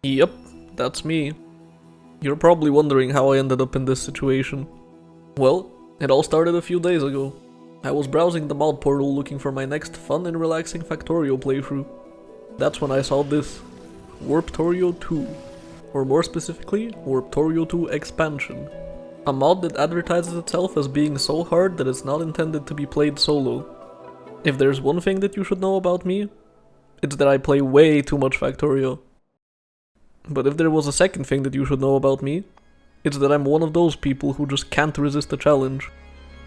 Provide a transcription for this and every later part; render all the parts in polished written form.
Yep, that's me. You're probably wondering how I ended up in this situation. Well, it all started a few days ago. I was browsing the mod portal looking for my next fun and relaxing Factorio playthrough. That's when I saw this. Warptorio2. Or more specifically, Warptorio2 Expansion. A mod that advertises itself as being so hard that it's not intended to be played solo. If there's one thing that you should know about me, it's that I play way too much Factorio. But if there was a second thing that you should know about me, it's that I'm one of those people who just can't resist a challenge.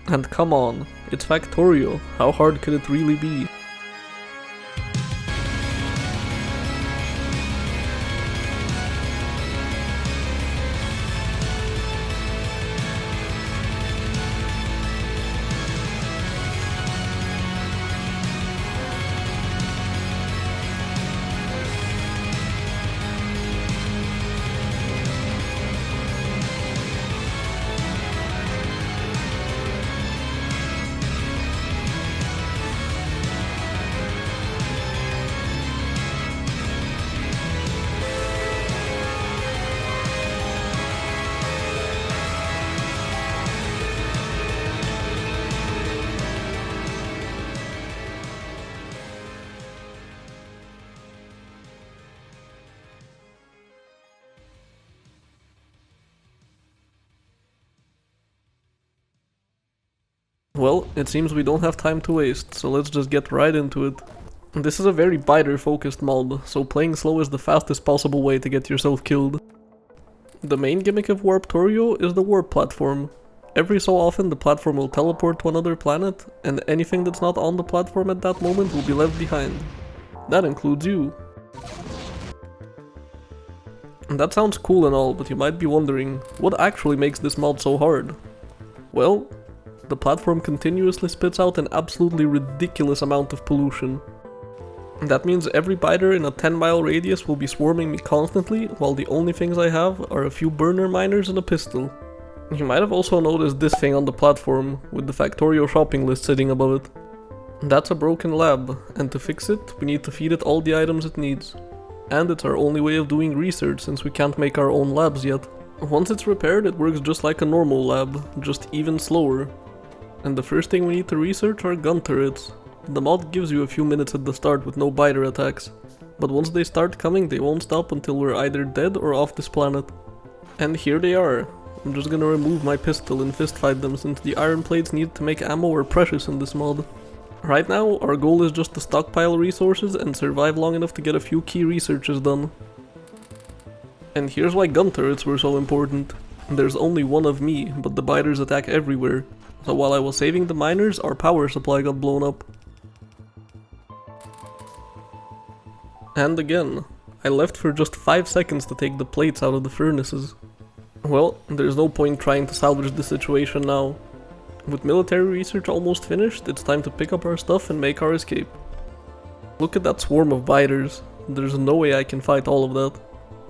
And come on, it's Factorio, how hard could it really be? Well, it seems we don't have time to waste, so let's just get right into it. This is a very biter focused mod, so playing slow is the fastest possible way to get yourself killed. The main gimmick of Warptorio is the warp platform. Every so often the platform will teleport to another planet, and anything that's not on the platform at that moment will be left behind. That includes you. And that sounds cool and all, but you might be wondering, what actually makes this mod so hard? Well, the platform continuously spits out an absolutely ridiculous amount of pollution. That means every biter in a 10-mile radius will be swarming me constantly, while the only things I have are a few burner miners and a pistol. You might have also noticed this thing on the platform, with the Factorio shopping list sitting above it. That's a broken lab, and to fix it, we need to feed it all the items it needs. And it's our only way of doing research since we can't make our own labs yet. Once it's repaired, it works just like a normal lab, just even slower. And the first thing we need to research are gun turrets. The mod gives you a few minutes at the start with no biter attacks, but once they start coming they won't stop until we're either dead or off this planet. And here they are. I'm just gonna remove my pistol and fistfight them since the iron plates needed to make ammo are precious in this mod. Right now our goal is just to stockpile resources and survive long enough to get a few key researches done. And here's why gun turrets were so important. There's only one of me, but the biters attack everywhere. So while I was saving the miners, our power supply got blown up. And again, I left for just 5 seconds to take the plates out of the furnaces. Well, there's no point trying to salvage the situation now. With military research almost finished, it's time to pick up our stuff and make our escape. Look at that swarm of biters. There's no way I can fight all of that.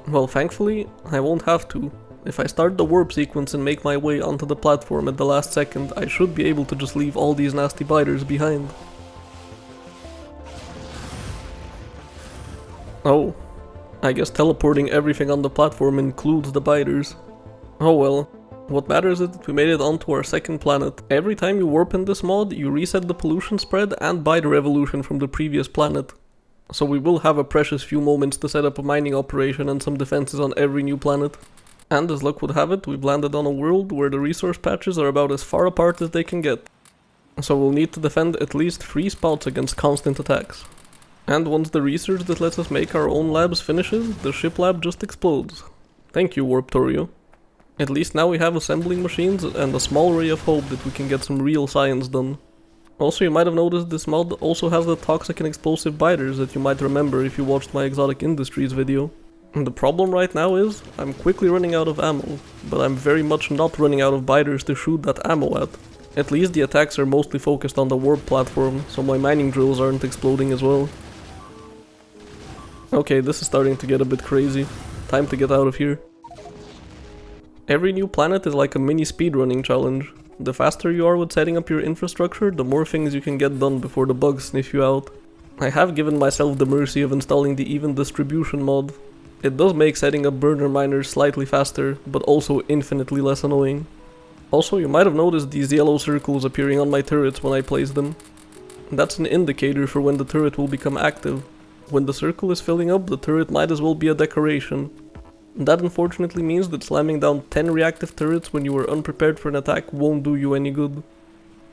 Well, thankfully, I won't have to. If I start the warp sequence and make my way onto the platform at the last second, I should be able to just leave all these nasty biters behind. Oh, I guess teleporting everything on the platform includes the biters. Oh well, what matters is that we made it onto our second planet. Every time you warp in this mod, you reset the pollution spread and biter evolution from the previous planet. So we will have a precious few moments to set up a mining operation and some defenses on every new planet. And as luck would have it, we've landed on a world where the resource patches are about as far apart as they can get. So we'll need to defend at least 3 spots against constant attacks. And once the research that lets us make our own labs finishes, the ship lab just explodes. Thank you, Warptorio. At least now we have assembling machines and a small ray of hope that we can get some real science done. Also, you might have noticed this mod also has the toxic and explosive biters that you might remember if you watched my Exotic Industries video. And the problem right now is, I'm quickly running out of ammo, but I'm very much not running out of biters to shoot that ammo at. At least the attacks are mostly focused on the warp platform, so my mining drills aren't exploding as well. Okay, this is starting to get a bit crazy. Time to get out of here. Every new planet is like a mini speedrunning challenge. The faster you are with setting up your infrastructure, the more things you can get done before the bugs sniff you out. I have given myself the mercy of installing the even distribution mod. It does make setting up burner miners slightly faster, but also infinitely less annoying. Also, you might have noticed these yellow circles appearing on my turrets when I place them. That's an indicator for when the turret will become active. When the circle is filling up, the turret might as well be a decoration. That unfortunately means that slamming down 10 reactive turrets when you are unprepared for an attack won't do you any good.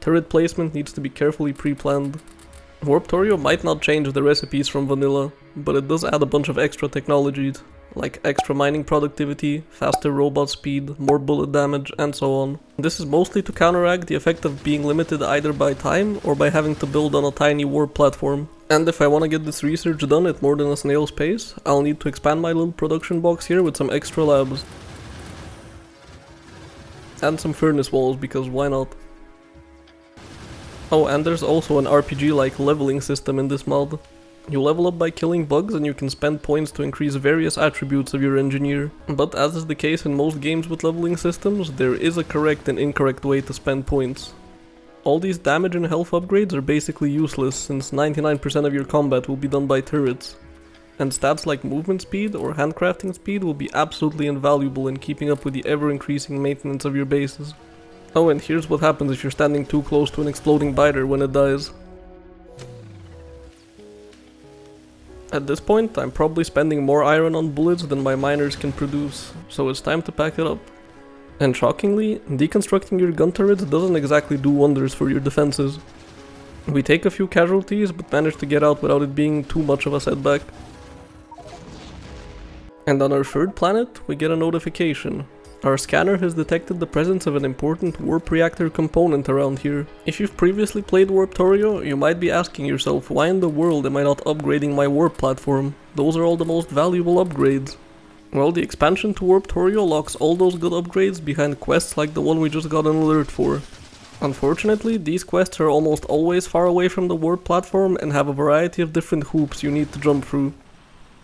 Turret placement needs to be carefully pre-planned. Warptorio might not change the recipes from vanilla, but it does add a bunch of extra technologies, like extra mining productivity, faster robot speed, more bullet damage, and so on. This is mostly to counteract the effect of being limited either by time or by having to build on a tiny warp platform. And if I want to get this research done at more than a snail's pace, I'll need to expand my little production box here with some extra labs. And some furnace walls, because why not? Oh, and there's also an RPG-like leveling system in this mod. You level up by killing bugs and you can spend points to increase various attributes of your engineer. But as is the case in most games with leveling systems, there is a correct and incorrect way to spend points. All these damage and health upgrades are basically useless since 99% of your combat will be done by turrets. And stats like movement speed or handcrafting speed will be absolutely invaluable in keeping up with the ever-increasing maintenance of your bases. Oh, and here's what happens if you're standing too close to an exploding biter when it dies. At this point, I'm probably spending more iron on bullets than my miners can produce, so it's time to pack it up. And shockingly, deconstructing your gun turrets doesn't exactly do wonders for your defenses. We take a few casualties, but manage to get out without it being too much of a setback. And on our third planet, we get a notification. Our scanner has detected the presence of an important warp reactor component around here. If you've previously played Warptorio, you might be asking yourself, why in the world am I not upgrading my warp platform? Those are all the most valuable upgrades. Well, the expansion to Warptorio locks all those good upgrades behind quests like the one we just got an alert for. Unfortunately, these quests are almost always far away from the warp platform and have a variety of different hoops you need to jump through.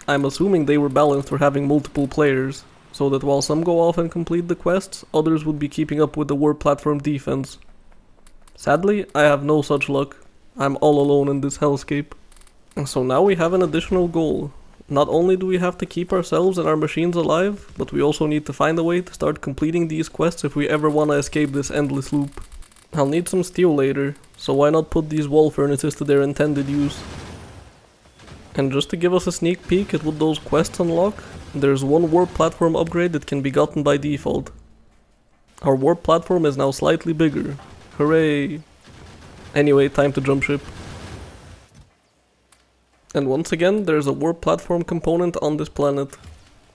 I'm assuming they were balanced for having multiple players, so that while some go off and complete the quests, others would be keeping up with the warp platform defense. Sadly, I have no such luck. I'm all alone in this hellscape. So now we have an additional goal. Not only do we have to keep ourselves and our machines alive, but we also need to find a way to start completing these quests if we ever want to escape this endless loop. I'll need some steel later, so why not put these wall furnaces to their intended use? And just to give us a sneak peek at what those quests unlock, there's one warp platform upgrade that can be gotten by default. Our warp platform is now slightly bigger. Hooray! Anyway, time to jump ship. And once again, there's a warp platform component on this planet.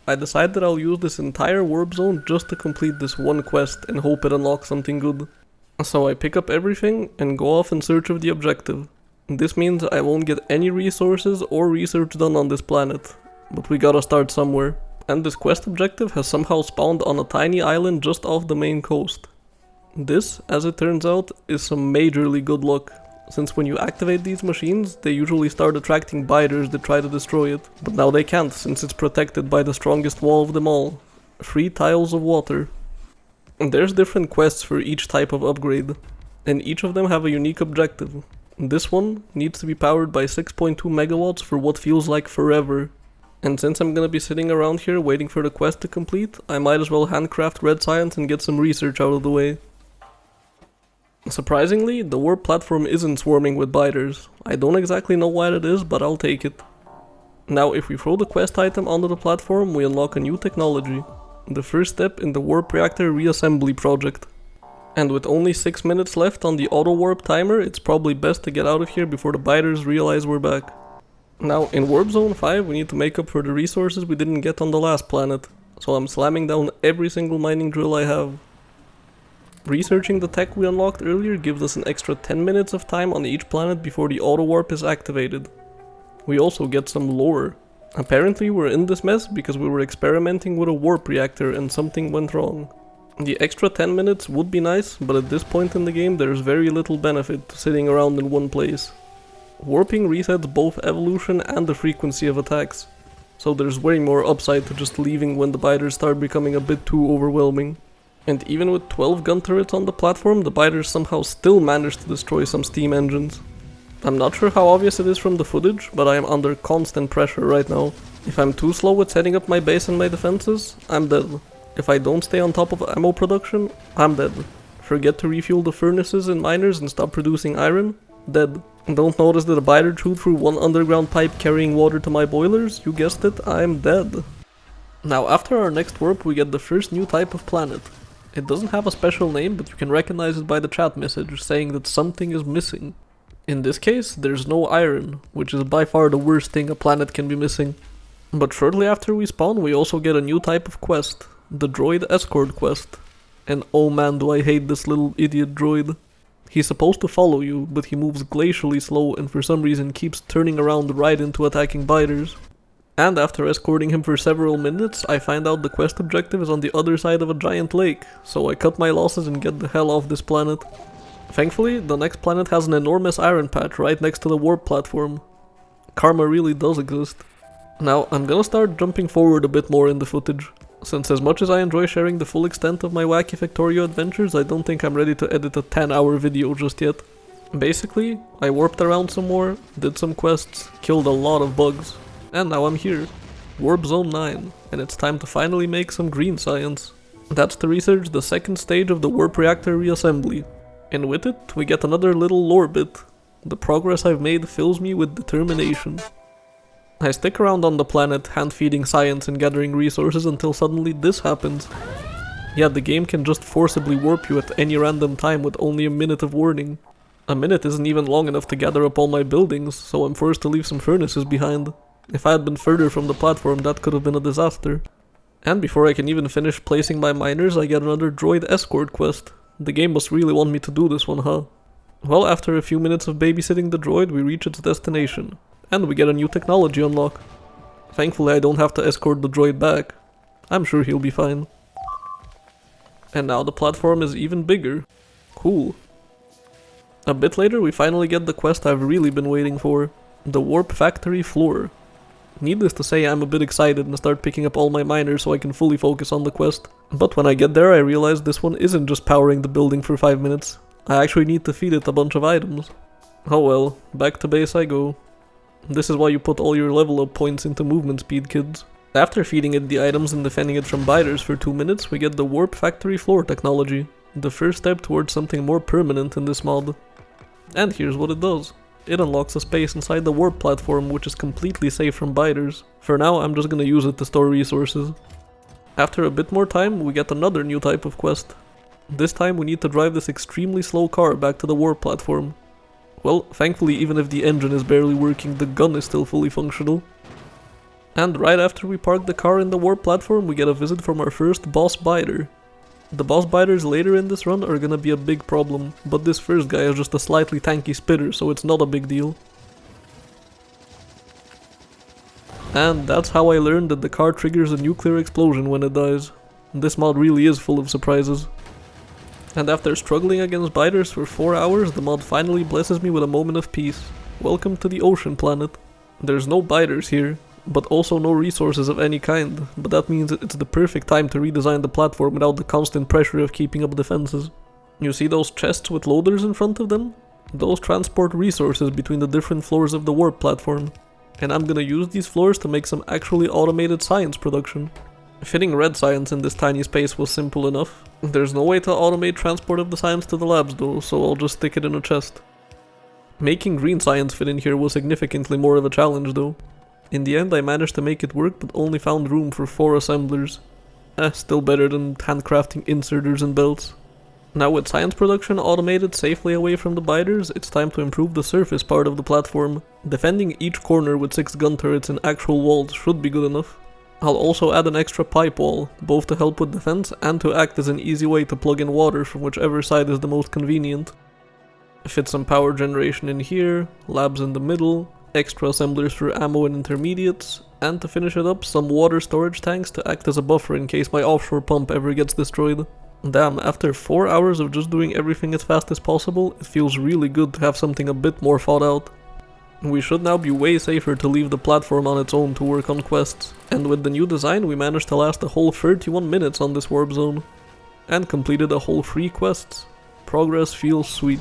I decide that I'll use this entire warp zone just to complete this one quest and hope it unlocks something good. So I pick up everything and go off in search of the objective. This means I won't get any resources or research done on this planet, but we gotta start somewhere. And this quest objective has somehow spawned on a tiny island just off the main coast. This, as it turns out, is some majorly good luck, since when you activate these machines, they usually start attracting biters that try to destroy it. But now they can't, since it's protected by the strongest wall of them all. 3 tiles of water. And there's different quests for each type of upgrade, and each of them have a unique objective. This one needs to be powered by 6.2 megawatts for what feels like forever. And since I'm gonna be sitting around here waiting for the quest to complete, I might as well handcraft red science and get some research out of the way. Surprisingly, the warp platform isn't swarming with biters. I don't exactly know why that is, but I'll take it. Now, if we throw the quest item onto the platform, we unlock a new technology. The first step in the warp reactor reassembly project. And with only 6 minutes left on the auto warp timer, it's probably best to get out of here before the biters realize we're back. Now, in Warp Zone 5 we need to make up for the resources we didn't get on the last planet, so I'm slamming down every single mining drill I have. Researching the tech we unlocked earlier gives us an extra 10 minutes of time on each planet before the auto warp is activated. We also get some lore. Apparently we're in this mess because we were experimenting with a warp reactor and something went wrong. The extra 10 minutes would be nice, but at this point in the game there's very little benefit to sitting around in one place. Warping resets both evolution and the frequency of attacks, so there's way more upside to just leaving when the biters start becoming a bit too overwhelming. And even with 12 gun turrets on the platform, the biters somehow still managed to destroy some steam engines. I'm not sure how obvious it is from the footage, but I am under constant pressure right now. If I'm too slow with setting up my base and my defenses, I'm dead. If I don't stay on top of ammo production, I'm dead. Forget to refuel the furnaces and miners and stop producing iron, dead. Don't notice that a biter chewed through one underground pipe carrying water to my boilers, you guessed it, I'm dead. Now after our next warp we get the first new type of planet. It doesn't have a special name, but you can recognize it by the chat message saying that something is missing. In this case, there's no iron, which is by far the worst thing a planet can be missing. But shortly after we spawn we also get a new type of quest, the droid escort quest. And oh man do I hate this little idiot droid. He's supposed to follow you, but he moves glacially slow and for some reason keeps turning around right into attacking biters. And after escorting him for several minutes, I find out the quest objective is on the other side of a giant lake, so I cut my losses and get the hell off this planet. Thankfully, the next planet has an enormous iron patch right next to the warp platform. Karma really does exist. Now, I'm gonna start jumping forward a bit more in the footage, since as much as I enjoy sharing the full extent of my wacky Factorio adventures, I don't think I'm ready to edit a 10-hour video just yet. Basically, I warped around some more, did some quests, killed a lot of bugs. And now I'm here, Warp Zone 9, and it's time to finally make some green science. That's to research the second stage of the warp reactor reassembly. And with it, we get another little lore bit. The progress I've made fills me with determination. I stick around on the planet, hand-feeding science and gathering resources until suddenly this happens. Yeah, the game can just forcibly warp you at any random time with only a minute of warning. A minute isn't even long enough to gather up all my buildings, so I'm forced to leave some furnaces behind. If I had been further from the platform, that could have been a disaster. And before I can even finish placing my miners, I get another droid escort quest. The game must really want me to do this one, huh? Well, after a few minutes of babysitting the droid, we reach its destination. And we get a new technology unlock. Thankfully I don't have to escort the droid back. I'm sure he'll be fine. And now the platform is even bigger. Cool. A bit later we finally get the quest I've really been waiting for. The Warp Factory floor. Needless to say, I'm a bit excited and start picking up all my miners so I can fully focus on the quest. But when I get there I realize this one isn't just powering the building for 5 minutes. I actually need to feed it a bunch of items. Oh well, back to base I go. This is why you put all your level up points into movement speed, kids. After feeding it the items and defending it from biters for 2 minutes, we get the Warp Factory floor technology. The first step towards something more permanent in this mod. And here's what it does. It unlocks a space inside the warp platform which is completely safe from biters. For now I'm just gonna use it to store resources. After a bit more time we get another new type of quest. This time we need to drive this extremely slow car back to the warp platform. Well, thankfully even if the engine is barely working, the gun is still fully functional. And right after we park the car in the warp platform we get a visit from our first boss biter. The boss biters later in this run are gonna be a big problem, but this first guy is just a slightly tanky spitter, so it's not a big deal. And that's how I learned that the car triggers a nuclear explosion when it dies. This mod really is full of surprises. And after struggling against biters for 4 hours, the mod finally blesses me with a moment of peace. Welcome to the ocean planet. There's no biters here, but also no resources of any kind, but that means it's the perfect time to redesign the platform without the constant pressure of keeping up defenses. You see those chests with loaders in front of them? Those transport resources between the different floors of the warp platform. And I'm gonna use these floors to make some actually automated science production. Fitting red science in this tiny space was simple enough. There's no way to automate transport of the science to the labs though, so I'll just stick it in a chest. Making green science fit in here was significantly more of a challenge though. In the end I managed to make it work but only found room for 4 assemblers. Still better than handcrafting inserters and belts. Now with science production automated safely away from the biters, it's time to improve the surface part of the platform. Defending each corner with 6 gun turrets and actual walls should be good enough. I'll also add an extra pipe wall, both to help with defense and to act as an easy way to plug in water from whichever side is the most convenient. Fit some power generation in here, labs in the middle, extra assemblers for ammo and intermediates, and to finish it up, some water storage tanks to act as a buffer in case my offshore pump ever gets destroyed. Damn, after 4 hours of just doing everything as fast as possible, it feels really good to have something a bit more thought out. We should now be way safer to leave the platform on its own to work on quests, and with the new design we managed to last a whole 31 minutes on this warp zone. And completed a whole 3 quests. Progress feels sweet.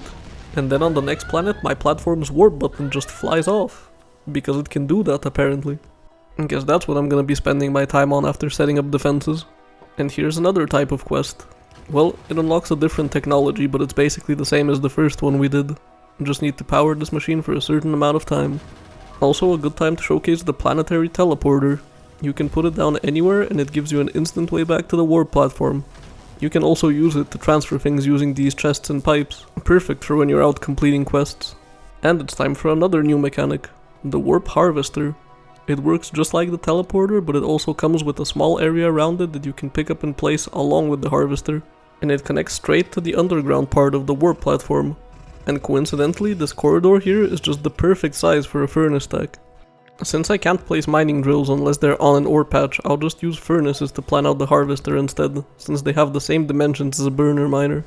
And then on the next planet, my platform's warp button just flies off. Because it can do that, apparently. I guess that's what I'm gonna be spending my time on after setting up defenses. And here's another type of quest. Well, it unlocks a different technology, but it's basically the same as the first one we did. You just need to power this machine for a certain amount of time. Also a good time to showcase the planetary teleporter. You can put it down anywhere and it gives you an instant way back to the warp platform. You can also use it to transfer things using these chests and pipes. Perfect for when you're out completing quests. And it's time for another new mechanic, the warp harvester. It works just like the teleporter, but it also comes with a small area around it that you can pick up and place along with the harvester. And it connects straight to the underground part of the warp platform. And coincidentally, this corridor here is just the perfect size for a furnace stack. Since I can't place mining drills unless they're on an ore patch, I'll just use furnaces to plan out the harvester instead, since they have the same dimensions as a burner miner.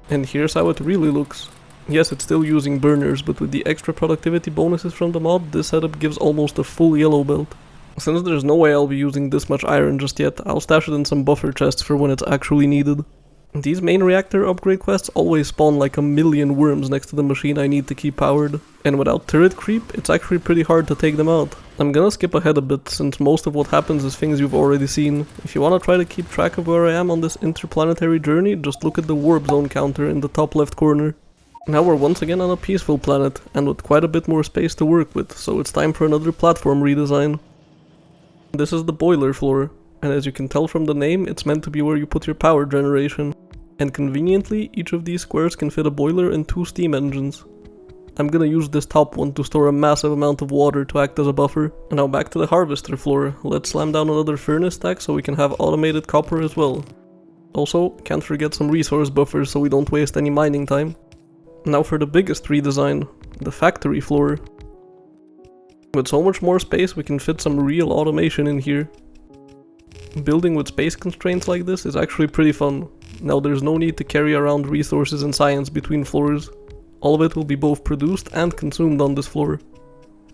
And here's how it really looks. Yes, it's still using burners, but with the extra productivity bonuses from the mod, this setup gives almost a full yellow belt. Since there's no way I'll be using this much iron just yet, I'll stash it in some buffer chests for when it's actually needed. These main reactor upgrade quests always spawn like a million worms next to the machine I need to keep powered, and without turret creep, it's actually pretty hard to take them out. I'm gonna skip ahead a bit, since most of what happens is things you've already seen. If you wanna try to keep track of where I am on this interplanetary journey, just look at the warp zone counter in the top left corner. Now we're once again on a peaceful planet, and with quite a bit more space to work with, so it's time for another platform redesign. This is the boiler floor, and as you can tell from the name, it's meant to be where you put your power generation. And conveniently, each of these squares can fit a boiler and 2 steam engines. I'm gonna use this top one to store a massive amount of water to act as a buffer. And now back to the harvester floor. Let's slam down another furnace stack so we can have automated copper as well. Also, can't forget some resource buffers so we don't waste any mining time. Now for the biggest redesign, the factory floor. With so much more space we can fit some real automation in here. Building with space constraints like this is actually pretty fun. Now there's no need to carry around resources and science between floors. All of it will be both produced and consumed on this floor.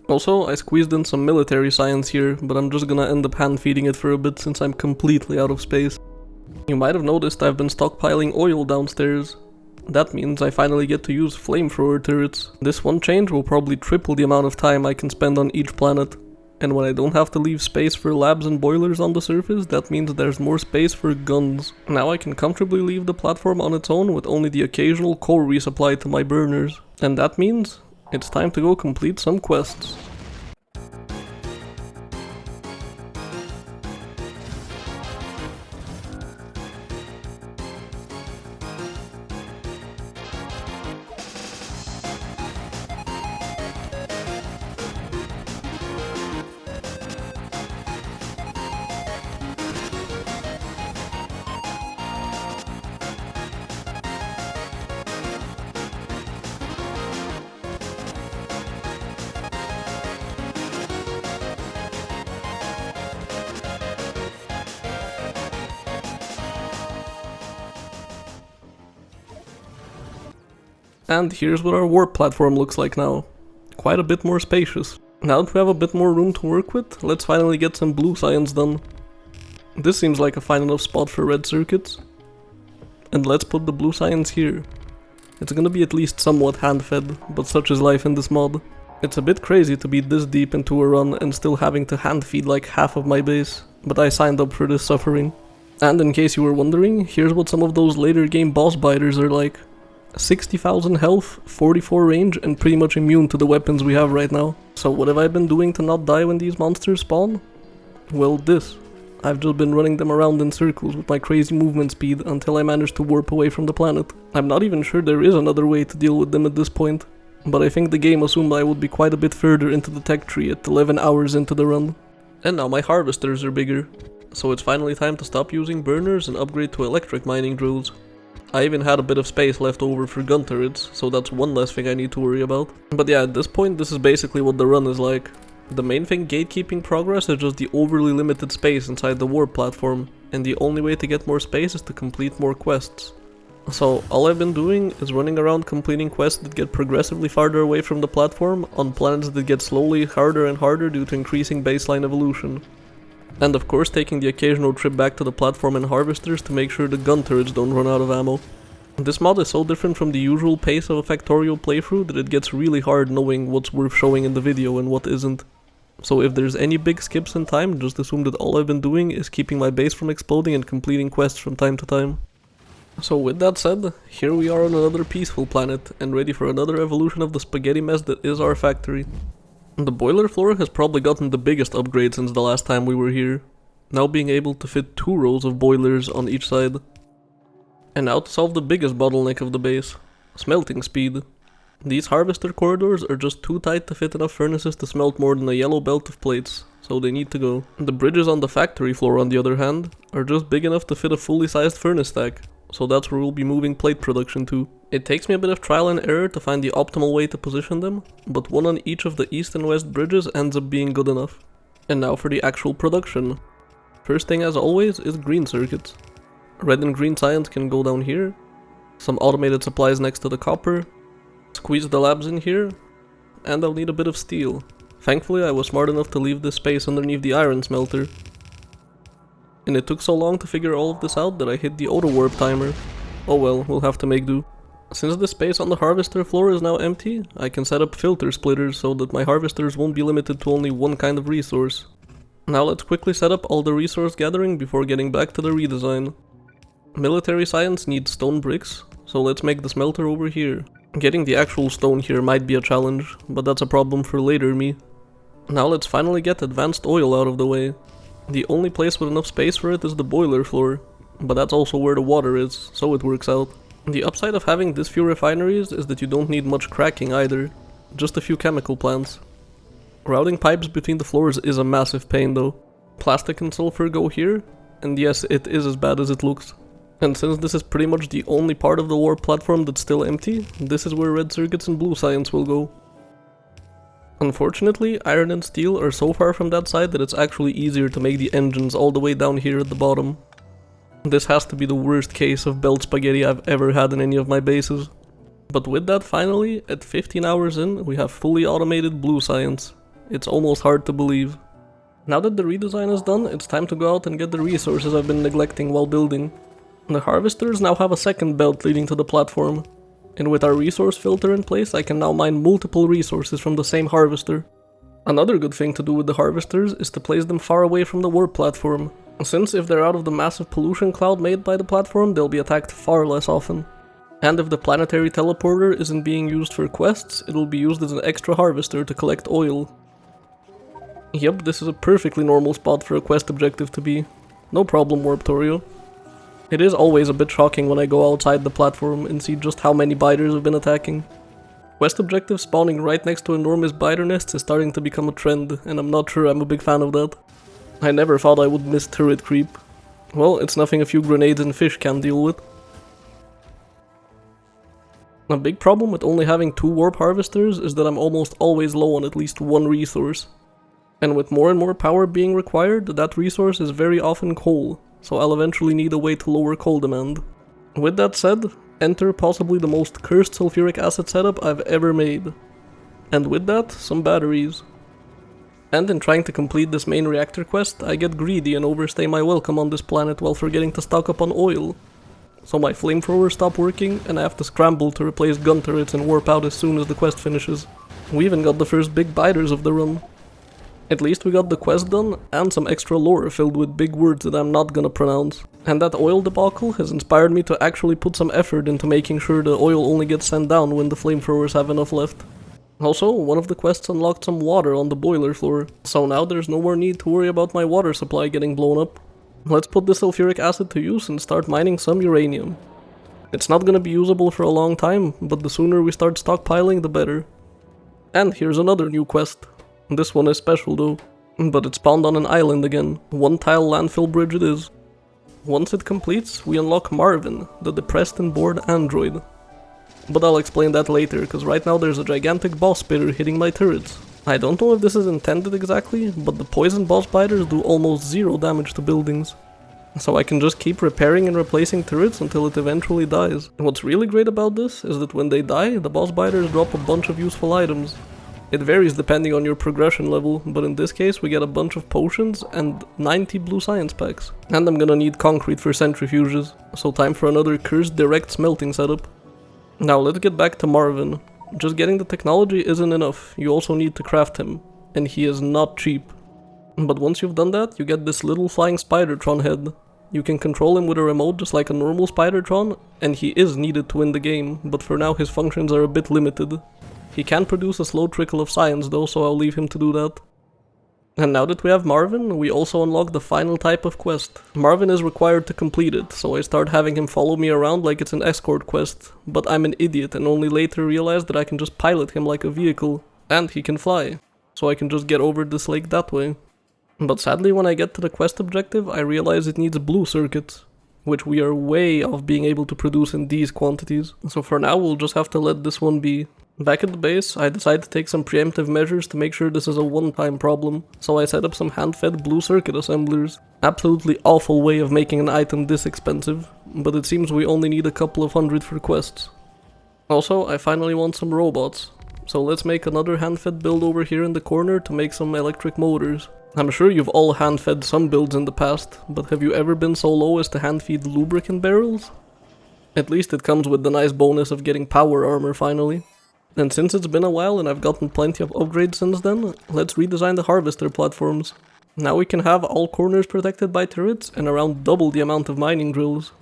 Also, I squeezed in some military science here, but I'm just gonna end up hand feeding it for a bit since I'm completely out of space. You might have noticed I've been stockpiling oil downstairs. That means I finally get to use flamethrower turrets. This one change will probably triple the amount of time I can spend on each planet. And when I don't have to leave space for labs and boilers on the surface, that means there's more space for guns. Now I can comfortably leave the platform on its own with only the occasional core resupply to my burners. And that means it's time to go complete some quests. And here's what our warp platform looks like now. Quite a bit more spacious. Now that we have a bit more room to work with, let's finally get some blue science done. This seems like a fine enough spot for red circuits. And let's put the blue science here. It's gonna be at least somewhat hand-fed, but such is life in this mod. It's a bit crazy to be this deep into a run and still having to hand-feed like half of my base, but I signed up for this suffering. And in case you were wondering, here's what some of those later game boss biters are like. 60,000 health, 44 range, and pretty much immune to the weapons we have right now. So what have I been doing to not die when these monsters spawn? Well, this. I've just been running them around in circles with my crazy movement speed until I managed to warp away from the planet. I'm not even sure there is another way to deal with them at this point, but I think the game assumed I would be quite a bit further into the tech tree at 11 hours into the run. And now my harvesters are bigger, so it's finally time to stop using burners and upgrade to electric mining drills. I even had a bit of space left over for gun turrets, so that's one less thing I need to worry about. But yeah, at this point this is basically what the run is like. The main thing gatekeeping progress is just the overly limited space inside the warp platform, and the only way to get more space is to complete more quests. So all I've been doing is running around completing quests that get progressively farther away from the platform on planets that get slowly harder and harder due to increasing baseline evolution. And of course taking the occasional trip back to the platform and harvesters to make sure the gun turrets don't run out of ammo. This mod is so different from the usual pace of a Factorio playthrough that it gets really hard knowing what's worth showing in the video and what isn't. So if there's any big skips in time, just assume that all I've been doing is keeping my base from exploding and completing quests from time to time. So with that said, here we are on another peaceful planet, and ready for another evolution of the spaghetti mess that is our factory. The boiler floor has probably gotten the biggest upgrade since the last time we were here, now being able to fit 2 rows of boilers on each side. And now to solve the biggest bottleneck of the base, smelting speed. These harvester corridors are just too tight to fit enough furnaces to smelt more than a yellow belt of plates, so they need to go. The bridges on the factory floor, on the other hand, are just big enough to fit a fully sized furnace stack, so that's where we'll be moving plate production to. It takes me a bit of trial and error to find the optimal way to position them, but one on each of the east and west bridges ends up being good enough. And now for the actual production. First thing as always is green circuits. Red and green science can go down here, some automated supplies next to the copper, squeeze the labs in here, and I'll need a bit of steel. Thankfully I was smart enough to leave this space underneath the iron smelter. And it took so long to figure all of this out that I hit the auto warp timer. Oh well, we'll have to make do. Since the space on the harvester floor is now empty, I can set up filter splitters so that my harvesters won't be limited to only one kind of resource. Now let's quickly set up all the resource gathering before getting back to the redesign. Military science needs stone bricks, so let's make the smelter over here. Getting the actual stone here might be a challenge, but that's a problem for later me. Now let's finally get advanced oil out of the way. The only place with enough space for it is the boiler floor, but that's also where the water is, so it works out. The upside of having this few refineries is that you don't need much cracking either, just a few chemical plants. Routing pipes between the floors is a massive pain though. Plastic and sulfur go here, and yes, it is as bad as it looks. And since this is pretty much the only part of the warp platform that's still empty, this is where red circuits and blue science will go. Unfortunately, iron and steel are so far from that side that it's actually easier to make the engines all the way down here at the bottom. This has to be the worst case of belt spaghetti I've ever had in any of my bases. But with that finally, at 15 hours in, we have fully automated blue science. It's almost hard to believe. Now that the redesign is done, it's time to go out and get the resources I've been neglecting while building. The harvesters now have a second belt leading to the platform, and with our resource filter in place I can now mine multiple resources from the same harvester. Another good thing to do with the harvesters is to place them far away from the warp platform, since if they're out of the massive pollution cloud made by the platform they'll be attacked far less often. And if the planetary teleporter isn't being used for quests, it'll be used as an extra harvester to collect oil. Yep, this is a perfectly normal spot for a quest objective to be. No problem, Warptorio. It is always a bit shocking when I go outside the platform and see just how many biters have been attacking. Quest objectives spawning right next to enormous biter nests is starting to become a trend, and I'm not sure I'm a big fan of that. I never thought I would miss turret creep. Well, it's nothing a few grenades and fish can't deal with. A big problem with only having 2 warp harvesters is that I'm almost always low on at least one resource. And with more and more power being required, that resource is very often coal, so I'll eventually need a way to lower coal demand. With that said, enter possibly the most cursed sulfuric acid setup I've ever made. And with that, some batteries. And in trying to complete this main reactor quest, I get greedy and overstay my welcome on this planet while forgetting to stock up on oil. So my flamethrowers stop working and I have to scramble to replace gun turrets and warp out as soon as the quest finishes. We even got the first big biters of the run. At least we got the quest done, and some extra lore filled with big words that I'm not gonna pronounce. And that oil debacle has inspired me to actually put some effort into making sure the oil only gets sent down when the flamethrowers have enough left. Also, one of the quests unlocked some water on the boiler floor, so now there's no more need to worry about my water supply getting blown up. Let's put the sulfuric acid to use and start mining some uranium. It's not gonna be usable for a long time, but the sooner we start stockpiling the better. And here's another new quest. This one is special though, but it's spawned on an island again. 1 tile landfill bridge it is. Once it completes, we unlock Marvin, the depressed and bored android. But I'll explain that later, cause right now there's a gigantic boss spitter hitting my turrets. I don't know if this is intended exactly, but the poison boss biters do almost 0 damage to buildings. So I can just keep repairing and replacing turrets until it eventually dies. And what's really great about this is that when they die, the boss biters drop a bunch of useful items. It varies depending on your progression level, but in this case we get a bunch of potions and 90 blue science packs. And I'm gonna need concrete for centrifuges, so time for another cursed direct smelting setup. Now let's get back to Marvin. Just getting the technology isn't enough, you also need to craft him, and he is not cheap. But once you've done that, you get this little flying Spidertron head. You can control him with a remote just like a normal Spidertron, and he is needed to win the game, but for now his functions are a bit limited. He can produce a slow trickle of science though, so I'll leave him to do that. And now that we have Marvin, we also unlock the final type of quest. Marvin is required to complete it, so I start having him follow me around like it's an escort quest, but I'm an idiot and only later realized that I can just pilot him like a vehicle, and he can fly, so I can just get over this lake that way. But sadly when I get to the quest objective, I realize it needs blue circuits, which we are way off being able to produce in these quantities, so for now we'll just have to let this one be. Back at the base, I decided to take some preemptive measures to make sure this is a one-time problem, so I set up some hand-fed blue circuit assemblers. Absolutely awful way of making an item this expensive, but it seems we only need a couple of hundred for quests. Also, I finally want some robots, so let's make another hand-fed build over here in the corner to make some electric motors. I'm sure you've all hand-fed some builds in the past, but have you ever been so low as to hand-feed lubricant barrels? At least it comes with the nice bonus of getting power armor finally. And since it's been a while and I've gotten plenty of upgrades since then, let's redesign the harvester platforms. Now we can have all corners protected by turrets and around double the amount of mining drills.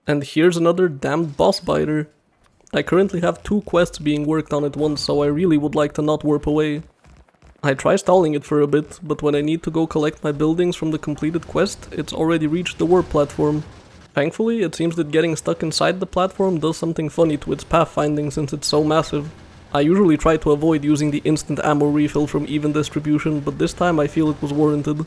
And here's another damned boss biter. I currently have 2 quests being worked on at once, so I really would like to not warp away. I try stalling it for a bit, but when I need to go collect my buildings from the completed quest, it's already reached the warp platform. Thankfully, it seems that getting stuck inside the platform does something funny to its pathfinding since it's so massive. I usually try to avoid using the instant ammo refill from even distribution, but this time I feel it was warranted.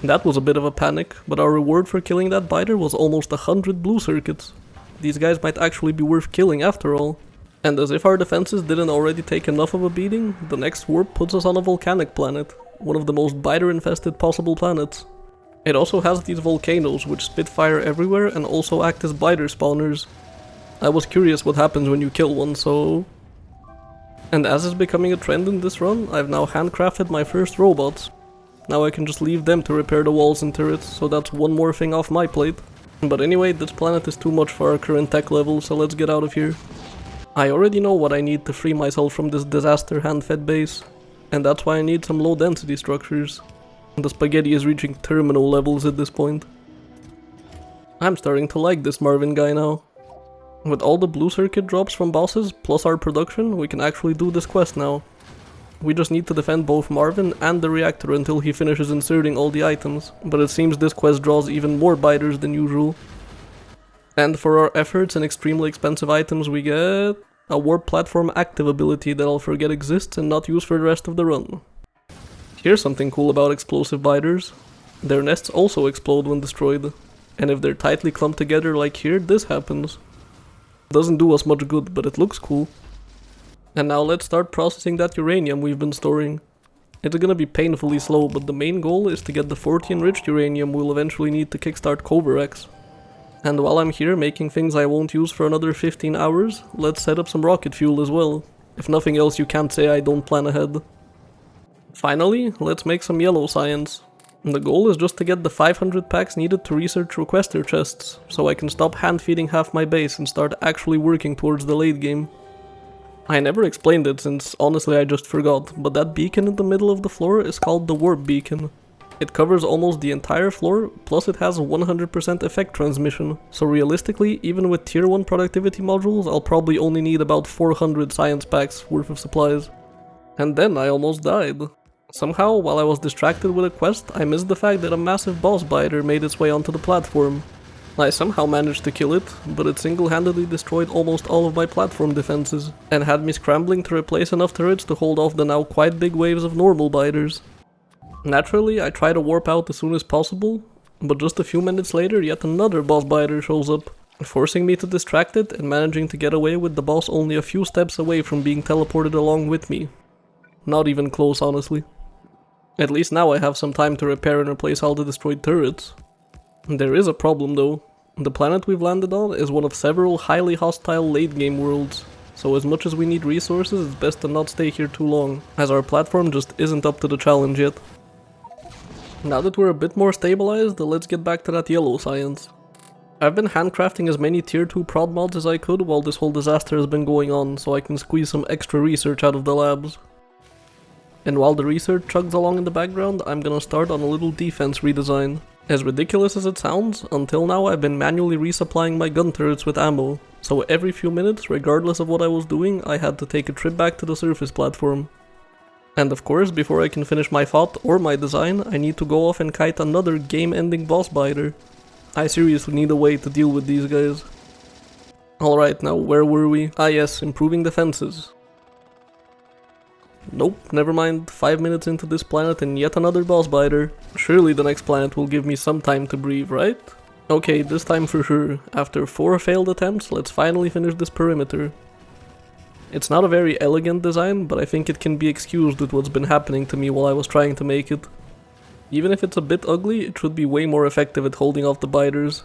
That was a bit of a panic, but our reward for killing that biter was almost 100 blue circuits. These guys might actually be worth killing after all. And as if our defenses didn't already take enough of a beating, the next warp puts us on a volcanic planet, one of the most biter-infested possible planets. It also has these volcanoes which spit fire everywhere and also act as biter spawners. I was curious what happens when you kill one, so... And as is becoming a trend in this run, I've now handcrafted my first robots. Now I can just leave them to repair the walls and turrets, so that's one more thing off my plate. But anyway, this planet is too much for our current tech level, so let's get out of here. I already know what I need to free myself from this disaster hand-fed base, and that's why I need some low-density structures. The spaghetti is reaching terminal levels at this point. I'm starting to like this Marvin guy now. With all the blue circuit drops from bosses plus our production, we can actually do this quest now. We just need to defend both Marvin and the reactor until he finishes inserting all the items, but it seems this quest draws even more biters than usual. And for our efforts and extremely expensive items we get a warp platform active ability that I'll forget exists and not use for the rest of the run. Here's something cool about explosive biters. Their nests also explode when destroyed, and if they're tightly clumped together like here, this happens. Doesn't do us much good, but it looks cool. And now let's start processing that uranium we've been storing. It's gonna be painfully slow, but the main goal is to get the 40 enriched uranium we'll eventually need to kickstart Kovarex. And while I'm here making things I won't use for another 15 hours, let's set up some rocket fuel as well. If nothing else, you can't say I don't plan ahead. Finally, let's make some yellow science. The goal is just to get the 500 packs needed to research requester chests, so I can stop hand-feeding half my base and start actually working towards the late game. I never explained it since honestly I just forgot, but that beacon in the middle of the floor is called the warp beacon. It covers almost the entire floor, plus it has 100% effect transmission, so realistically, even with tier 1 productivity modules, I'll probably only need about 400 science packs worth of supplies. And then I almost died. Somehow, while I was distracted with a quest, I missed the fact that a massive boss biter made its way onto the platform. I somehow managed to kill it, but it single-handedly destroyed almost all of my platform defenses, and had me scrambling to replace enough turrets to hold off the now quite big waves of normal biters. Naturally, I try to warp out as soon as possible, but just a few minutes later yet another boss biter shows up, forcing me to distract it and managing to get away with the boss only a few steps away from being teleported along with me. Not even close, honestly. At least now I have some time to repair and replace all the destroyed turrets. There is a problem though. The planet we've landed on is one of several highly hostile late game worlds. so as much as we need resources, it's best to not stay here too long, as our platform just isn't up to the challenge yet. Now that we're a bit more stabilized, let's get back to that yellow science. I've been handcrafting as many tier 2 prod mods as I could while this whole disaster has been going on, so I can squeeze some extra research out of the labs. And while the research chugs along in the background, I'm gonna start on a little defense redesign. As ridiculous as it sounds, until now I've been manually resupplying my gun turrets with ammo, so every few minutes, regardless of what I was doing, I had to take a trip back to the surface platform. And of course, before I can finish my thought or my design, I need to go off and kite another game-ending boss biter. I seriously need a way to deal with these guys. Alright, now where were we? Ah yes, improving defenses. Nope, never mind, 5 minutes into this planet and yet another boss biter. Surely the next planet will give me some time to breathe, right? Okay, this time for sure. After 4 failed attempts, let's finally finish this perimeter. It's not a very elegant design, but I think it can be excused with what's been happening to me while I was trying to make it. Even if it's a bit ugly, it should be way more effective at holding off the biters.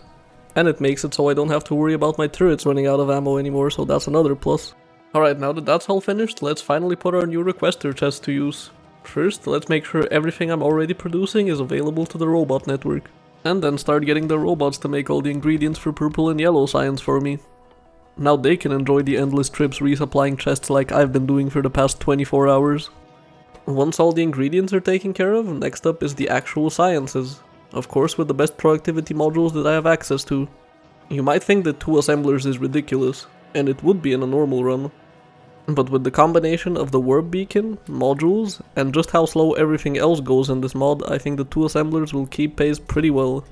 And it makes it so I don't have to worry about my turrets running out of ammo anymore, so that's another plus. Alright, now that that's all finished, let's finally put our new requester chest to use. First, let's make sure everything I'm already producing is available to the robot network. And then start getting the robots to make all the ingredients for purple and yellow science for me. Now they can enjoy the endless trips resupplying chests like I've been doing for the past 24 hours. Once all the ingredients are taken care of, next up is the actual sciences. Of course with the best productivity modules that I have access to. You might think that 2 assemblers is ridiculous, and it would be in a normal run. But with the combination of the warp beacon, modules, and just how slow everything else goes in this mod, I think the 2 assemblers will keep pace pretty well.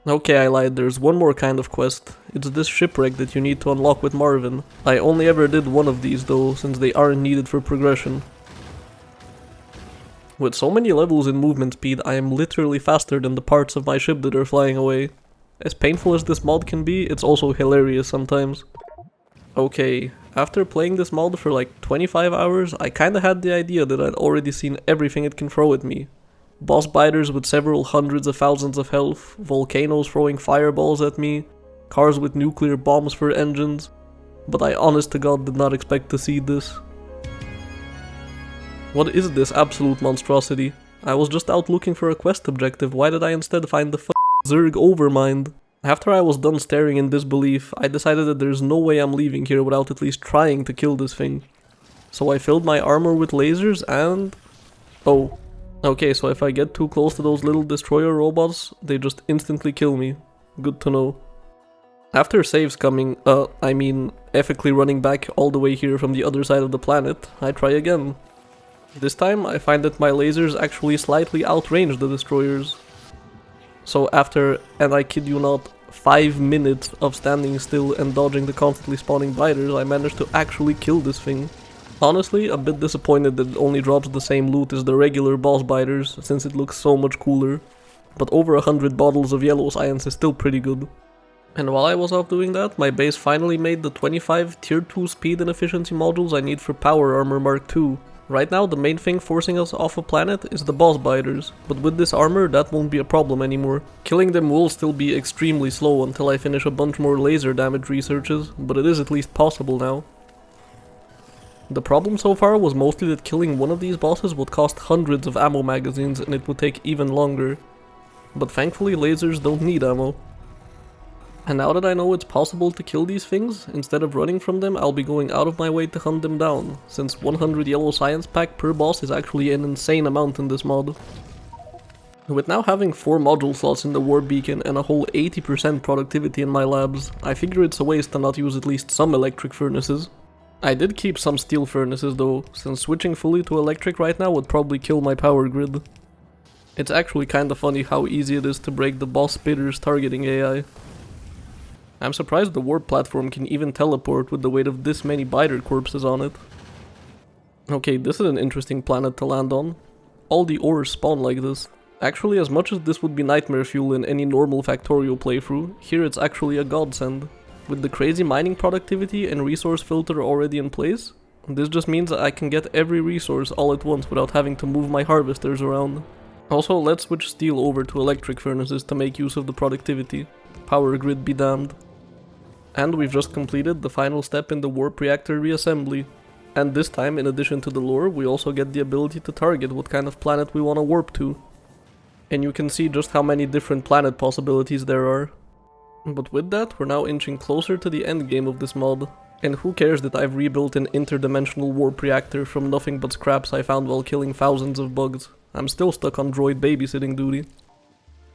Okay, I lied, there's one more kind of quest. It's this shipwreck that you need to unlock with Marvin. I only ever did one of these though, since they aren't needed for progression. With so many levels in movement speed, I am literally faster than the parts of my ship that are flying away. As painful as this mod can be, it's also hilarious sometimes. Okay, after playing this mod for like 25 hours, I kinda had the idea that I'd already seen everything it can throw at me. Boss biters with several hundreds of thousands of health, volcanoes throwing fireballs at me, cars with nuclear bombs for engines, but I honest to god did not expect to see this. What is this absolute monstrosity? I was just out looking for a quest objective, why did I instead find the Zerg Overmind? After I was done staring in disbelief, I decided that there's no way I'm leaving here without at least trying to kill this thing. So I filled my armor with lasers and... oh. Okay, so if I get too close to those little destroyer robots, they just instantly kill me. Good to know. After saves coming, ethically running back all the way here from the other side of the planet, I try again. This time I find that my lasers actually slightly outrange the destroyers. So after, and I kid you not, 5 minutes of standing still and dodging the constantly spawning biters, I managed to actually kill this thing. Honestly, a bit disappointed that it only drops the same loot as the regular boss biters, since it looks so much cooler. But over 100 bottles of yellow science is still pretty good. And while I was off doing that, my base finally made the 25 tier 2 speed and efficiency modules I need for Power Armor Mark II. Right now the main thing forcing us off a planet is the boss biters, but with this armor that won't be a problem anymore. Killing them will still be extremely slow until I finish a bunch more laser damage researches, but it is at least possible now. The problem so far was mostly that killing one of these bosses would cost hundreds of ammo magazines and it would take even longer. But thankfully lasers don't need ammo. And now that I know it's possible to kill these things, instead of running from them, I'll be going out of my way to hunt them down, since 100 yellow science pack per boss is actually an insane amount in this mod. With now having 4 module slots in the warp beacon and a whole 80% productivity in my labs, I figure it's a waste to not use at least some electric furnaces. I did keep some steel furnaces though, since switching fully to electric right now would probably kill my power grid. It's actually kinda funny how easy it is to break the boss spitter's targeting AI. I'm surprised the warp platform can even teleport with the weight of this many biter corpses on it. Okay, this is an interesting planet to land on. All the ores spawn like this. Actually, as much as this would be nightmare fuel in any normal Factorio playthrough, here it's actually a godsend. With the crazy mining productivity and resource filter already in place, this just means that I can get every resource all at once without having to move my harvesters around. Also, let's switch steel over to electric furnaces to make use of the productivity. Power grid be damned. And we've just completed the final step in the warp reactor reassembly. And this time, in addition to the lure, we also get the ability to target what kind of planet we want to warp to. And you can see just how many different planet possibilities there are. But with that, we're now inching closer to the endgame of this mod. And who cares that I've rebuilt an interdimensional warp reactor from nothing but scraps I found while killing thousands of bugs. I'm still stuck on droid babysitting duty.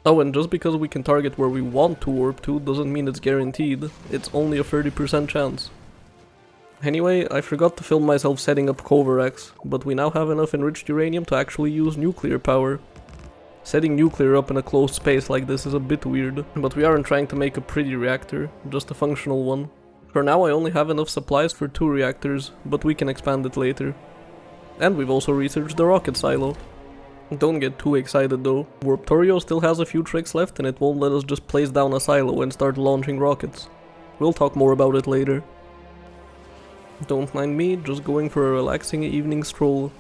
Oh, and just because we can target where we want to warp to doesn't mean it's guaranteed. It's only a 30% chance. Anyway, I forgot to film myself setting up Kovarax, but we now have enough enriched uranium to actually use nuclear power. Setting nuclear up in a closed space like this is a bit weird, but we aren't trying to make a pretty reactor, just a functional one. For now I only have enough supplies for 2 reactors, but we can expand it later. And we've also researched the rocket silo. Don't get too excited though, Warptorio still has a few tricks left and it won't let us just place down a silo and start launching rockets. We'll talk more about it later. Don't mind me, just going for a relaxing evening stroll.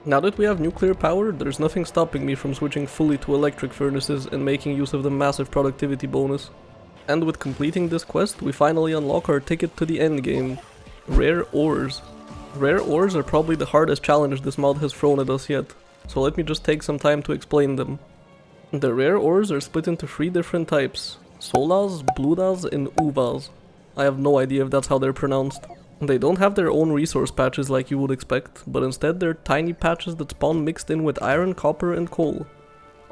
Now that we have nuclear power, there's nothing stopping me from switching fully to electric furnaces and making use of the massive productivity bonus. And with completing this quest, we finally unlock our ticket to the endgame. Rare ores. Rare ores are probably the hardest challenge this mod has thrown at us yet, so let me just take some time to explain them. The rare ores are split into 3 different types: Solas, Bludas, and Uvas. I have no idea if that's how they're pronounced. They don't have their own resource patches like you would expect, but instead they're tiny patches that spawn mixed in with iron, copper, and coal.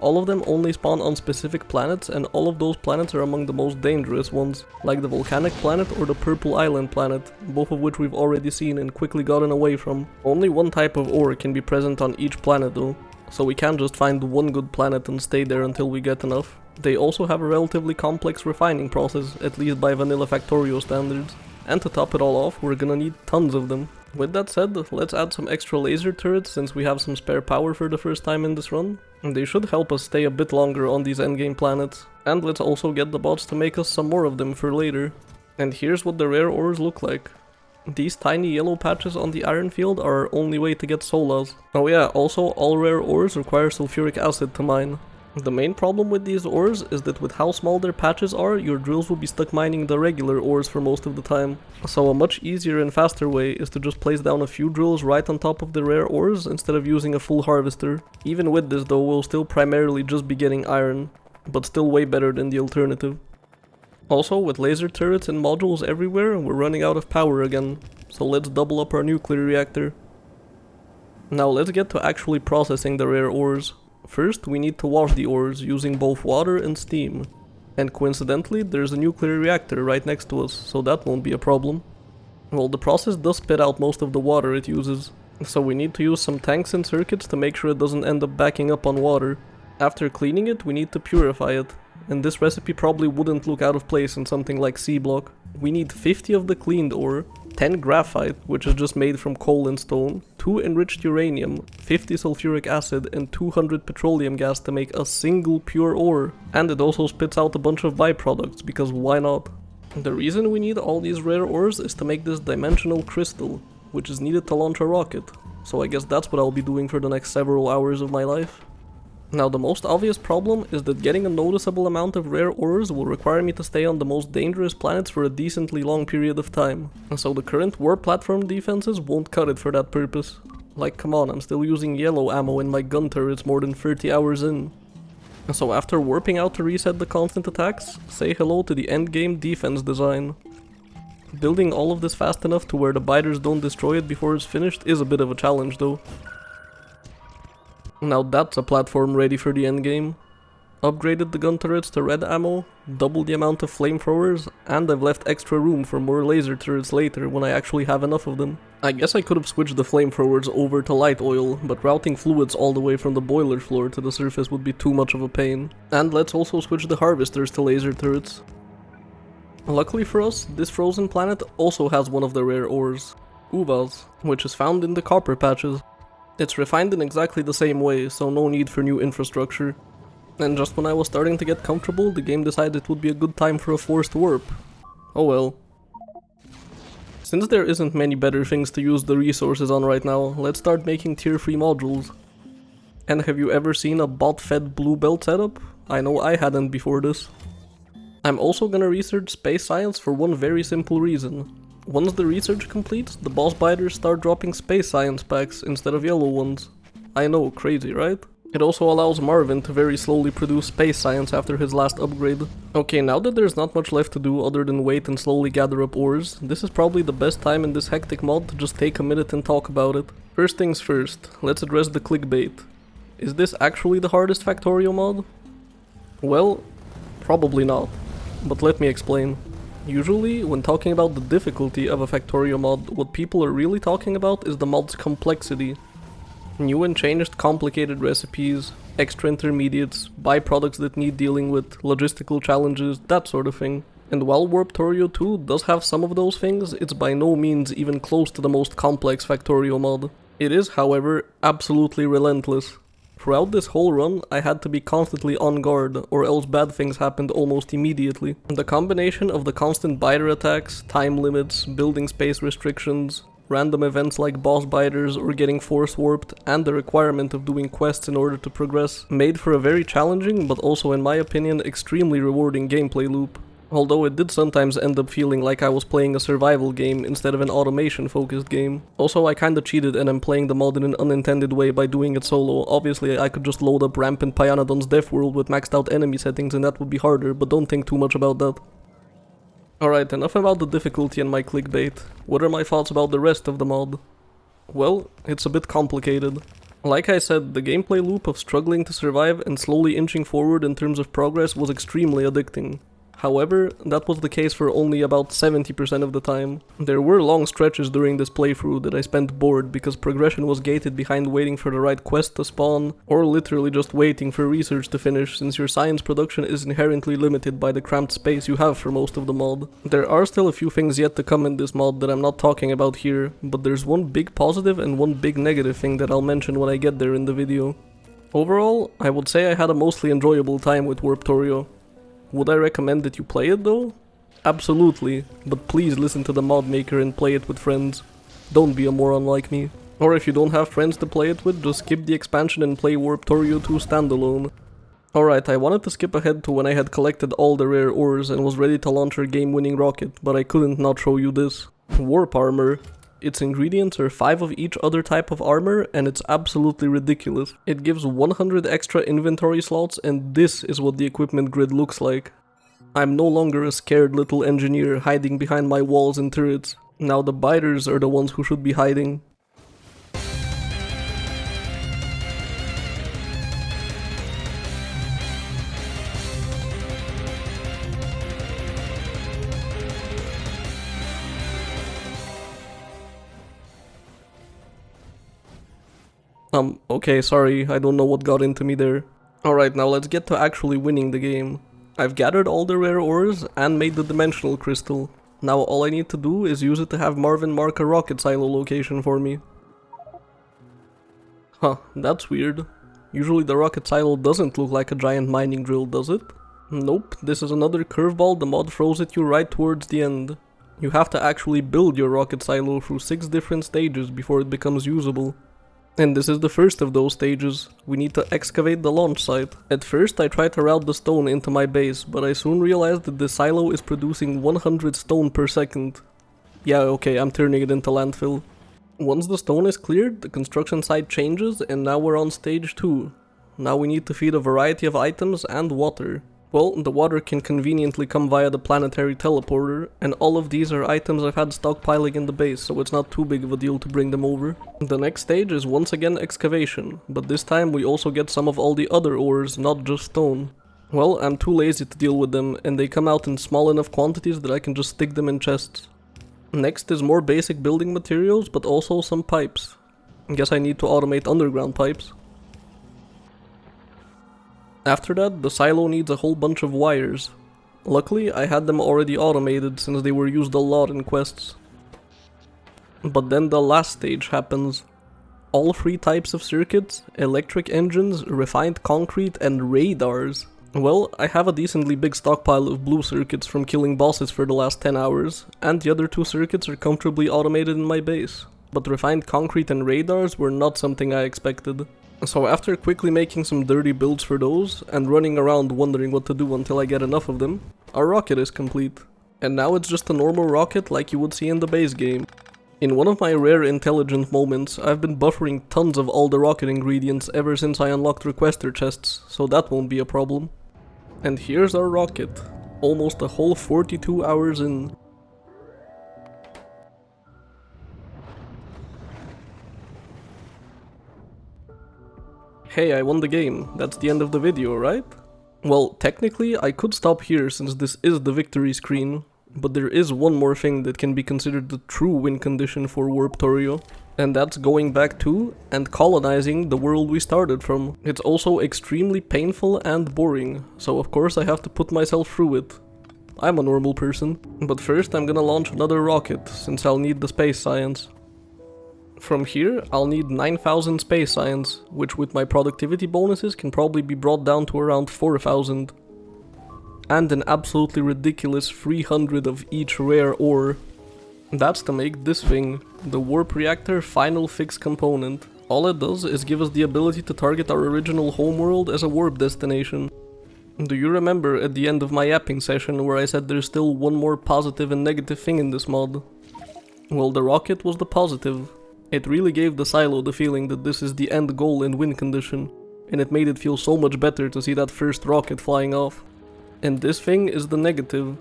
All of them only spawn on specific planets, and all of those planets are among the most dangerous ones, like the volcanic planet or the purple island planet, both of which we've already seen and quickly gotten away from. Only one type of ore can be present on each planet though, so we can't just find one good planet and stay there until we get enough. They also have a relatively complex refining process, at least by vanilla Factorio standards. And to top it all off, we're gonna need tons of them. With that said, let's add some extra laser turrets since we have some spare power for the first time in this run. They should help us stay a bit longer on these endgame planets. And let's also get the bots to make us some more of them for later. And here's what the rare ores look like. These tiny yellow patches on the iron field are our only way to get solas. Oh yeah, also all rare ores require sulfuric acid to mine. The main problem with these ores is that with how small their patches are, your drills will be stuck mining the regular ores for most of the time. So a much easier and faster way is to just place down a few drills right on top of the rare ores instead of using a full harvester. Even with this though, we'll still primarily just be getting iron, but still way better than the alternative. Also, with laser turrets and modules everywhere, we're running out of power again, so let's double up our nuclear reactor. Now let's get to actually processing the rare ores. First, we need to wash the ores using both water and steam. And coincidentally, there's a nuclear reactor right next to us, so that won't be a problem. Well, the process does spit out most of the water it uses, so we need to use some tanks and circuits to make sure it doesn't end up backing up on water. After cleaning it, we need to purify it, and this recipe probably wouldn't look out of place in something like C-block. We need 50 of the cleaned ore, 10 graphite, which is just made from coal and stone, 2 enriched uranium, 50 sulfuric acid, and 200 petroleum gas to make a single pure ore. And it also spits out a bunch of byproducts, because why not? The reason we need all these rare ores is to make this dimensional crystal, which is needed to launch a rocket. So I guess that's what I'll be doing for the next several hours of my life. Now the most obvious problem is that getting a noticeable amount of rare ores will require me to stay on the most dangerous planets for a decently long period of time. And so the current warp platform defenses won't cut it for that purpose. Like come on, I'm still using yellow ammo in my gun turrets more than 30 hours in. And so after warping out to reset the constant attacks, say hello to the endgame defense design. Building all of this fast enough to where the biters don't destroy it before it's finished is a bit of a challenge though. Now that's a platform ready for the endgame. Upgraded the gun turrets to red ammo, doubled the amount of flamethrowers, and I've left extra room for more laser turrets later when I actually have enough of them. I guess I could have switched the flamethrowers over to light oil, but routing fluids all the way from the boiler floor to the surface would be too much of a pain. And let's also switch the harvesters to laser turrets. Luckily for us, this frozen planet also has one of the rare ores, Uvas, which is found in the copper patches. It's refined in exactly the same way, so no need for new infrastructure. And just when I was starting to get comfortable, the game decided it would be a good time for a forced warp. Oh well. Since there isn't many better things to use the resources on right now, let's start making tier 3 modules. And have you ever seen a bot-fed blue belt setup? I know I hadn't before this. I'm also gonna research space science for one very simple reason. Once the research completes, the boss biters start dropping space science packs instead of yellow ones. I know, crazy, right? It also allows Marvin to very slowly produce space science after his last upgrade. Okay, now that there's not much left to do other than wait and slowly gather up ores, this is probably the best time in this hectic mod to just take a minute and talk about it. First things first, let's address the clickbait. Is this actually the hardest Factorio mod? Well, probably not. But let me explain. Usually, when talking about the difficulty of a Factorio mod, what people are really talking about is the mod's complexity. New and changed complicated recipes, extra intermediates, byproducts that need dealing with, logistical challenges, that sort of thing. And while Warptorio2 does have some of those things, it's by no means even close to the most complex Factorio mod. It is, however, absolutely relentless. Throughout this whole run, I had to be constantly on guard, or else bad things happened almost immediately. The combination of the constant biter attacks, time limits, building space restrictions, random events like boss biters or getting force warped, and the requirement of doing quests in order to progress, made for a very challenging, but also in my opinion extremely rewarding gameplay loop. Although it did sometimes end up feeling like I was playing a survival game instead of an automation focused game. Also, I kinda cheated and I'm playing the mod in an unintended way by doing it solo. Obviously I could just load up Rampant Pyanodon's Death World with maxed out enemy settings and that would be harder, but don't think too much about that. Alright, enough about the difficulty and my clickbait. What are my thoughts about the rest of the mod? Well, it's a bit complicated. Like I said, the gameplay loop of struggling to survive and slowly inching forward in terms of progress was extremely addicting. However, that was the case for only about 70% of the time. There were long stretches during this playthrough that I spent bored because progression was gated behind waiting for the right quest to spawn, or literally just waiting for research to finish since your science production is inherently limited by the cramped space you have for most of the mod. There are still a few things yet to come in this mod that I'm not talking about here, but there's one big positive and one big negative thing that I'll mention when I get there in the video. Overall, I would say I had a mostly enjoyable time with Warptorio. Would I recommend that you play it though? Absolutely, but please listen to the mod maker and play it with friends. Don't be a moron like me. Or if you don't have friends to play it with, just skip the expansion and play Warptorio2 standalone. Alright, I wanted to skip ahead to when I had collected all the rare ores and was ready to launch our game-winning rocket, but I couldn't not show you this. Warp armor. Its ingredients are 5 of each other type of armor, and it's absolutely ridiculous. It gives 100 extra inventory slots, and this is what the equipment grid looks like. I'm no longer a scared little engineer hiding behind my walls and turrets. Now the biters are the ones who should be hiding. Okay, sorry, I don't know what got into me there. Alright, now let's get to actually winning the game. I've gathered all the rare ores and made the dimensional crystal. Now all I need to do is use it to have Marvin mark a rocket silo location for me. Huh, that's weird. Usually the rocket silo doesn't look like a giant mining drill, does it? Nope, this is another curveball the mod throws at you right towards the end. You have to actually build your rocket silo through 6 different stages before it becomes usable. And this is the first of those stages. We need to excavate the launch site. At first I tried to route the stone into my base, but I soon realized that the silo is producing 100 stone per second. Yeah, okay, I'm turning it into landfill. Once the stone is cleared, the construction site changes and now we're on stage 2. Now we need to feed a variety of items and water. Well, the water can conveniently come via the planetary teleporter, and all of these are items I've had stockpiling in the base, so it's not too big of a deal to bring them over. The next stage is once again excavation, but this time we also get some of all the other ores, not just stone. Well, I'm too lazy to deal with them, and they come out in small enough quantities that I can just stick them in chests. Next is more basic building materials, but also some pipes. I guess I need to automate underground pipes. After that, the silo needs a whole bunch of wires. Luckily, I had them already automated since they were used a lot in quests. But then the last stage happens. All 3 types of circuits, electric engines, refined concrete, and radars. Well, I have a decently big stockpile of blue circuits from killing bosses for the last 10 hours, and the other 2 circuits are comfortably automated in my base. But refined concrete and radars were not something I expected. So after quickly making some dirty builds for those, and running around wondering what to do until I get enough of them, Our rocket is complete. And now it's just a normal rocket like you would see in the base game. In one of my rare intelligent moments, I've been buffering tons of all the rocket ingredients ever since I unlocked requester chests, so that won't be a problem. And here's our rocket, almost a whole 42 hours in. Hey, I won the game, that's the end of the video, right? Well, technically I could stop here since this is the victory screen, but there is one more thing that can be considered the true win condition for Warptorio, and that's going back to and colonizing the world we started from. It's also extremely painful and boring, so of course I have to put myself through it. I'm a normal person. But first I'm gonna launch another rocket, since I'll need the space science. From here, I'll need 9,000 space science, which with my productivity bonuses can probably be brought down to around 4,000. And an absolutely ridiculous 300 of each rare ore. That's to make this thing, the Warp Reactor Final Fix component. All it does is give us the ability to target our original homeworld as a warp destination. Do you remember at the end of my yapping session where I said there's still one more positive and negative thing in this mod? Well, the rocket was the positive. It really gave the silo the feeling that this is the end goal and win condition, and it made it feel so much better to see that first rocket flying off. And this thing is the negative.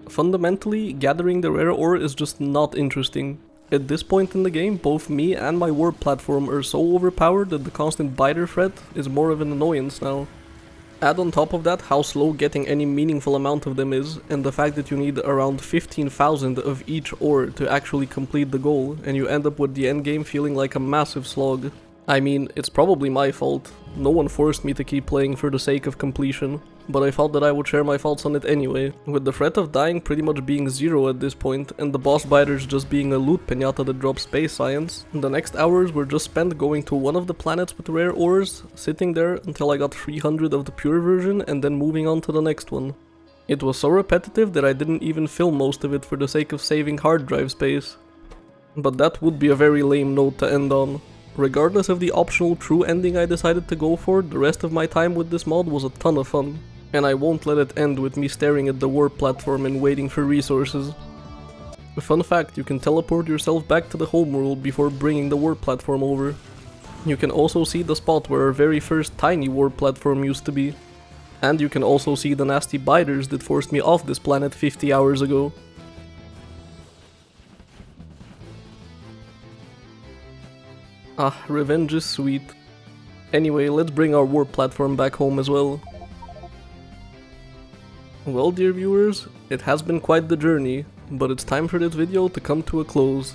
Fundamentally, gathering the rare ore is just not interesting. At this point in the game, both me and my warp platform are so overpowered that the constant biter threat is more of an annoyance now. Add on top of that how slow getting any meaningful amount of them is, and the fact that you need around 15,000 of each ore to actually complete the goal, and you end up with the endgame feeling like a massive slog. I mean, it's probably my fault. No one forced me to keep playing for the sake of completion, but I thought that I would share my thoughts on it anyway. With the threat of dying pretty much being zero at this point, and the boss biters just being a loot pinata that drops space science, the next hours were just spent going to one of the planets with rare ores, sitting there until I got 300 of the pure version, and then moving on to the next one. It was so repetitive that I didn't even film most of it for the sake of saving hard drive space. But that would be a very lame note to end on. Regardless of the optional true ending I decided to go for, the rest of my time with this mod was a ton of fun. And I won't let it end with me staring at the warp platform and waiting for resources. A fun fact, you can teleport yourself back to the homeworld before bringing the warp platform over. You can also see the spot where our very first tiny warp platform used to be. And you can also see the nasty biters that forced me off this planet 50 hours ago. Ah, revenge is sweet. Anyway, let's bring our warp platform back home as well. Well, dear viewers, it has been quite the journey, but it's time for this video to come to a close.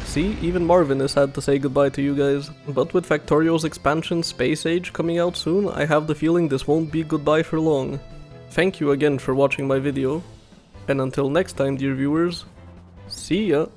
See, even Marvin is sad to say goodbye to you guys. But with Factorio's expansion Space Age coming out soon, I have the feeling this won't be goodbye for long. Thank you again for watching my video, and until next time, dear viewers, see ya!